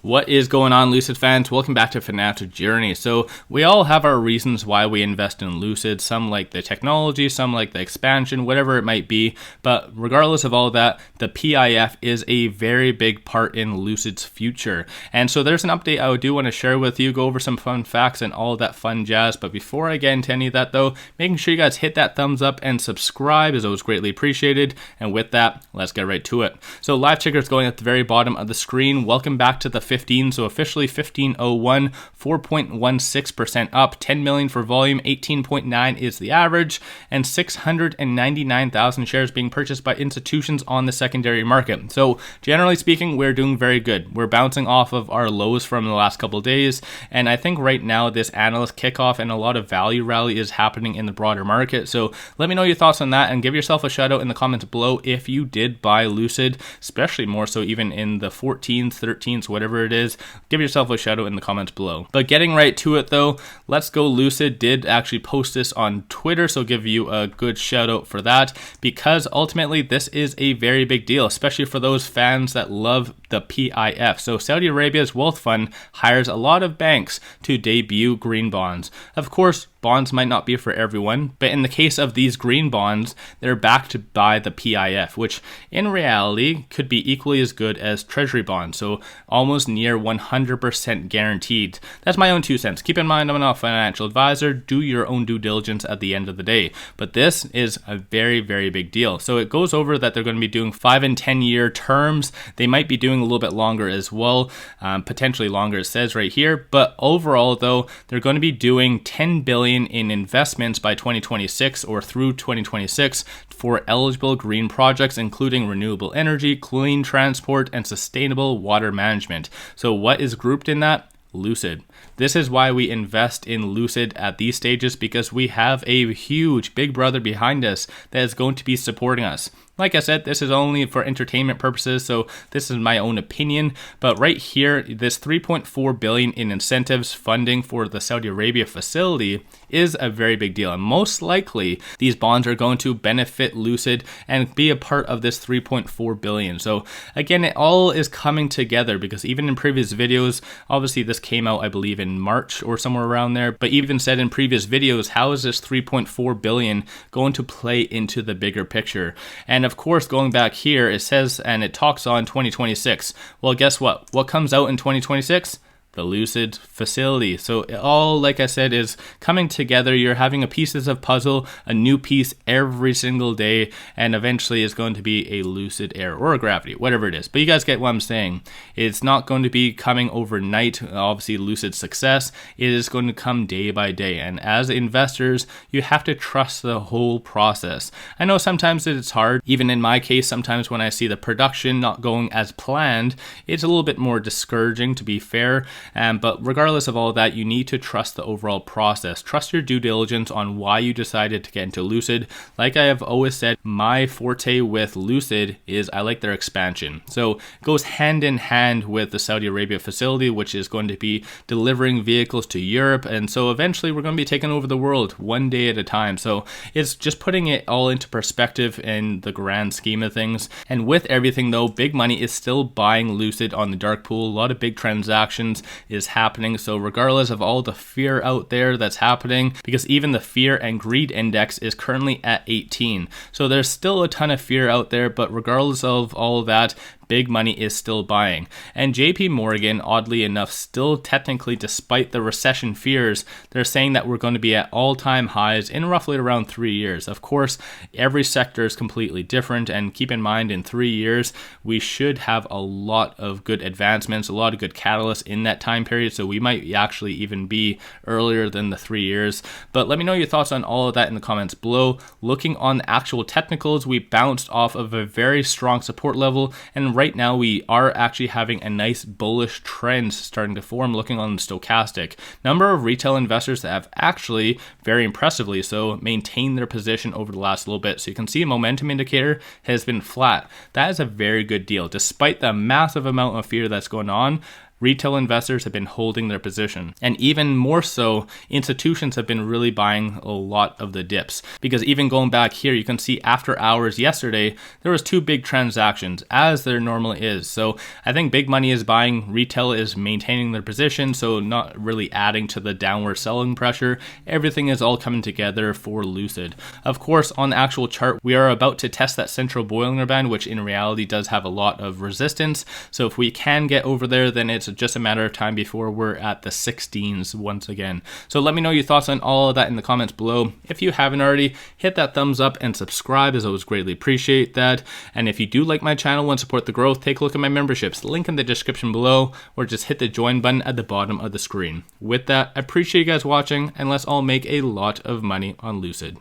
What is going on, Lucid fans? Welcome back to Financial Journey. So we all have our reasons why we invest in Lucid. Some like the technology, some like the expansion, whatever it might be. But regardless of all that, the PIF is a very big part in Lucid's future. And so there's an update I do want to share with you, go over some fun facts and all that fun jazz. But before I get into any of that though, making sure you guys hit that thumbs up and subscribe is always greatly appreciated. And with that, let's get right to it. So live ticker is going at the very bottom of the screen. Welcome back to the 15, so officially 1501, 4.16% up, 10 million for volume, 18.9 is the average, and 699,000 shares being purchased by institutions on the secondary market. So generally speaking, we're doing very good. We're bouncing off of our lows from the last couple of days, and I think right now this analyst kickoff and a lot of value rally is happening in the broader market. So let me know your thoughts on that and give yourself a shout out in the comments below if you did buy Lucid, especially more so even in the 14s, 13s, whatever it is. Give yourself a shout out in the comments below. But getting right to it though, let's go. Lucid did actually post this on Twitter, so give you a good shout out for that, because ultimately this is a very big deal, especially for those fans that love the PIF. So Saudi Arabia's wealth fund hires a lot of banks to debut green bonds. Of course, bonds might not be for everyone, but in the case of these green bonds, they're backed by the PIF, which in reality could be equally as good as treasury bonds, so almost near 100% guaranteed. That's my own 2 cents. Keep in mind, I'm not a financial advisor. Do your own due diligence at the end of the day. But this is a very, very big deal. So it goes over that they're going to be doing 5 and 10 year terms. They might be doing a little bit longer as well, potentially longer, it says right here. But overall, though, they're going to be doing 10 billion in investments by 2026 or through 2026 for eligible green projects, including renewable energy, clean transport, and sustainable water management. So what is grouped in that? Lucid. This is why we invest in Lucid at these stages, because we have a huge big brother behind us that is going to be supporting us. Like I said, this is only for entertainment purposes, so this is my own opinion. But right here, this 3.4 billion in incentives funding for the Saudi Arabia facility is a very big deal. And most likely, these bonds are going to benefit Lucid and be a part of this 3.4 billion. So again, it all is coming together, because even in previous videos, obviously this came out, I believe, in March or somewhere around there. But even said in previous videos, how is this 3.4 billion going to play into the bigger picture? And of course, going back here, it says, and it talks on 2026. Well, guess what? What comes out in 2026? The Lucid facility. So it all, like I said, is coming together. You're having a pieces of puzzle, a new piece every single day, and eventually it's going to be a Lucid Air or a Gravity, whatever it is. But you guys get what I'm saying. It's not going to be coming overnight. Obviously, Lucid's success, it is going to come day by day. And as investors, you have to trust the whole process. I know sometimes it's hard. Even in my case, sometimes when I see the production not going as planned, it's a little bit more discouraging, to be fair. But regardless of all that, you need to trust the overall process. Trust your due diligence on why you decided to get into Lucid. Like I have always said, my forte with Lucid is I like their expansion. So it goes hand in hand with the Saudi Arabia facility, which is going to be delivering vehicles to Europe. And so eventually we're going to be taking over the world one day at a time. So it's just putting it all into perspective in the grand scheme of things. And with everything though, big money is still buying Lucid on the dark pool. A lot of big transactions is happening. So regardless of all the fear out there that's happening, because even the fear and greed index is currently at 18. So there's still a ton of fear out there, but regardless of all of that, big money is still buying. And JP Morgan, oddly enough, still technically, despite the recession fears, they're saying that we're going to be at all-time highs in roughly around 3 years. Of course, every sector is completely different, and keep in mind, in 3 years, we should have a lot of good advancements, a lot of good catalysts in that time period, so we might actually even be earlier than the 3 years. But let me know your thoughts on all of that in the comments below. Looking on the actual technicals, we bounced off of a very strong support level, and right now we are actually having a nice bullish trend starting to form. Looking on the stochastic, number of retail investors that have actually very impressively so maintained their position over the last little bit. So you can see a momentum indicator has been flat. That is a very good deal. Despite the massive amount of fear that's going on, retail investors have been holding their position. And even more so, institutions have been really buying a lot of the dips. Because even going back here, you can see after hours yesterday, there was 2 big transactions, as there normally is. So I think big money is buying, retail is maintaining their position, so not really adding to the downward selling pressure. Everything is all coming together for Lucid. Of course, on the actual chart, we are about to test that central Bollinger Band, which in reality does have a lot of resistance. So if we can get over there, then it's just a matter of time before we're at the 16s once again. So let me know your thoughts on all of that in the comments below. If you haven't already, hit that thumbs up and subscribe, as I always greatly appreciate that. And if you do like my channel and support the growth, take a look at my memberships, link in the description below, or just hit the join button at the bottom of the screen. With that, I appreciate you guys watching, and let's all make a lot of money on Lucid.